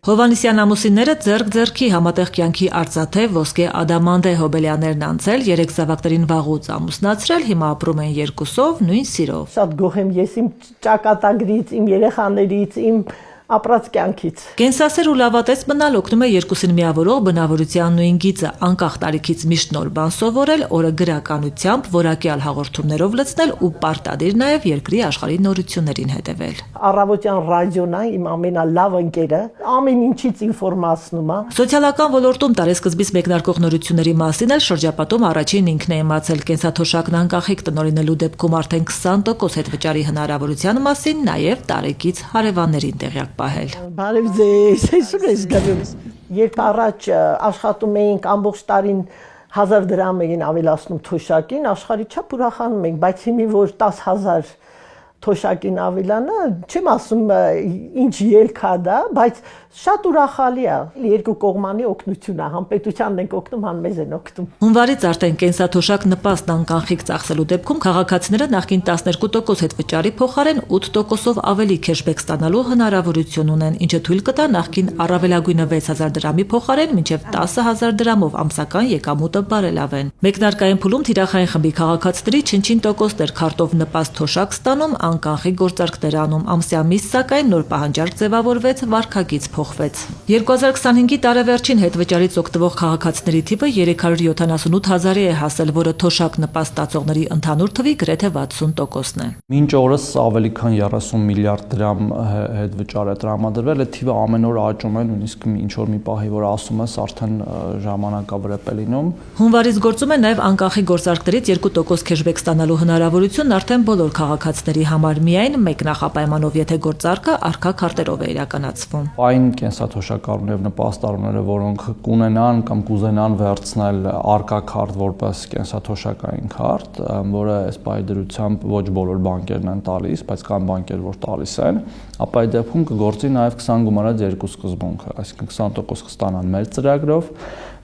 Հովհաննիսյան ամուսինները ձեռք-ձեռքի համատեղ կյանքի արծաթե, ոսկե, ադամանդե հոբելյաններն անցել, 3 զավակներին վաղուց ամուսնացրել, հիմա ապրում են երկուսով, նույն սիրով։ Շատ գոհ եմ ես իմ ճակատագրից, իմ երեխաներից, իմ ապրած կյանքից։ Կենսասեր ու լավատես մնալ օգնում է երկուսին միավորող բնավորության նույն գիծը, անկախ տարիքից միշտ նոր բան սովորել, օրը գրականությամբ, որակյալ հաղորդումներով լցնել ու պարտադիր նաև երկրի աշխարհի նորություններին հետևել։ Առավոտյան ռադիոն է իմ ամենալավ ընկերը, ամեն ինչից ինֆորմացնում է։ Սոցիալական ոլորտում տարեսկզբից մեկնարկող նորությունների մասին էլ շրջապատում առաջին ինքն է իմացել, կենսաթոշակն անկախիկ տնօրինելու դեպքում արդեն 20% հետվճարի հնարավորության մասին, նաև տարեկից հարևաններին տեղյակ պահել։ Բարև ձեզ, այսօր ես գնում։ Երբ առաջ աշխատում էինք ամբողջ տարին 1000 դրամ էին ավելացնում թոշակին, աշխարհի չափ ուրախանում ենք, բայց հիմա որ 10000 թոշակին ավելանա, չեմ ասում ինչ ելք է դա, բայց շատ ուրախալի է։ Երկու կողմանի օգնություն է, համ պետությանն ենք օգնում, համ մեզ են օգնում։ Հունվարից արդեն կենսաթոշակ նպաստն անկանխիկ ծախսելու դեպքում քաղաքացիները նախկին 12% հետվճարի փոխարեն 8%-ով ավելի քեշբեք ստանալու հնարավորություն ունեն, ինչը թույլ կտա նախկին առավելագույնը 6000 դրամի փոխարեն մինչև 10000 դրամով ամսական եկամուտը բարելավեն։ Մեկնարկային փուլում թիրախային խմբի քաղաքացիների չնչին տոկոսներ քարտով նպաստ թոշակ ստանում, անկանխիկ գործարքներ անում, ամսյամիս սակայն նոր պահանջարկ ձևավորվեց, վարքագիծ փոխվեց։ 2025-ի տարեվերջին հետվճարից օգտվող քաղաքացիների թիվը 378,000-ի է հասել, որը թոշակ նպաստ ստացողների ընդհանուր թվի գրեթե 60%-ն է։ Մինչ օրս ավելի քան 30 միլիարդ դրամ հետվճար է տրամադրվել, այդ թիվը ամեն օր աճում է, նույնիսկ ինչ որ մի պահի, որ ասում ես, արդեն ժամանակավրեպ է լինում։ Հունվարից գործում է նաև անկանխիկ գործարքներից 2% քեշբեք ստանալու հնարավորությունն արդեն բոլոր քաղաքացիների համար, միայն մեկ նախապայմանով, եթե գործարքը առկա քարտերով է իրականացվում։ Այն կենսաթոշակառուները եւ նպաստառուները, որոնք կունենան կամ կուզենան վերցնել առկա քարտ որպես կենսաթոշակային քարտ, որը այս պահի դրությամբ ոչ բոլոր բանկերն են տալիս, բայց կան բանկեր, որ տալիս են, ապա այդ դեպքում կգործի նաև 20 գումարած 2 սկզբունքը, այսինքն 20% կստանան մեր ծրագրով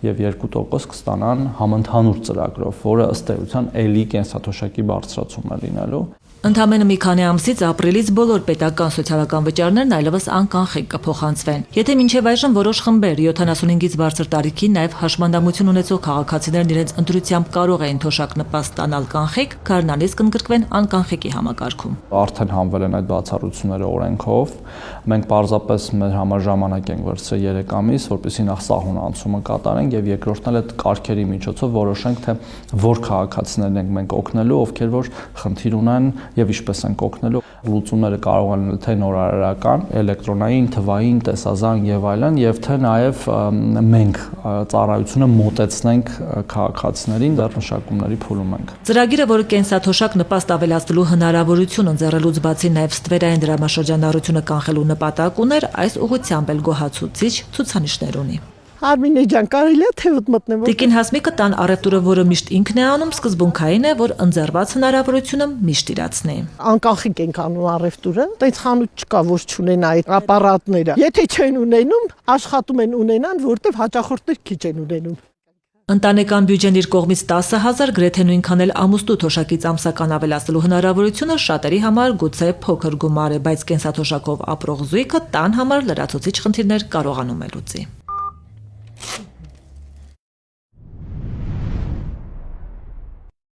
եւ 2% կստանան համընդհանուր ծրագրով, որը ըստ էության էլի կենսաթոշակի բարձրացում է լինելու։ Ընդամենը մի քանի ամսից ապրիլից բոլոր պետական սոցիալական վճարներն այլևս անկանխիկ կփոխանցվեն։ Եթե մինչև այժմ որոշ խմբեր 75-ից բարձր տարիքի նաև հաշմանդամություն ունեցող քաղաքացիներն իրենց ընտրությամբ կարող էին թոշակ նպաստ ստանալ կանխիկ, գարնանից կընդգրկվեն անկանխիկի համակարգում։ Արդեն հանվել են այդ բացառությունները օրենքով։ Մենք պարզապես մեր համար ժամանակ ենք վերցրել 3 ամիս, որպեսզի նախ սահուն անցումը կատարենք եւ երկրորդն էլ այդ կարգերի միջոցով որոշենք, թե որ քաղաքացիներն ենք մենք օգնելու, ովքեր որ խնդիր ունեն եւ ինչպես ենք օգնելու։ Լուծումները կարող են լինել թե նորարարական, էլեկտրոնային, թվային, տեսազանգ եւ այլն, եւ թե նաեւ մենք ծառայությունը մոտեցնենք քաղաքացիներին, դեռ մշակումների փուլում ենք։ Ծրագիրը, որը կենսաթոշակ նպաստ ավելացնելու հնարավորություն ընձեռելուց բացի նաեւ ստվերային դրամաշրջանառությունը կանխելու նպատակ ուներ, այս ուղղությամբ էլ գոհացուցիչ ցուցանիշներ ունի։ Արմինե ջան, կարելի է թեւդ մտնեմ։ Տիկին Հասմիկը տան առևտուրը, որը միշտ ինքն է անում, սկզբունքային է, որ ընձեռված հնարավորությունը միշտ իրացնի։ Անկանխիկ ենք անում առևտուրը, այդպես խանութ չկա, որ չունենա այդ ապարատները։ Եթե չեն ունենում, աշխատում են ունենան, որտեվ հաճախորդներ քիչ են ունենում։ Ընտանեկան բյուջեն իր կողմից 10,000, գրեթե նույնքան էլ ամուսնու թոշակից ամսական ավելացնելու հնարավորությունը շատերի համար գուցե փոքր գումար է, բայց կենսաթոշակով ապրող զույգը տան համար լրացուցիչ խնդիրներ կարողանում է լուծի։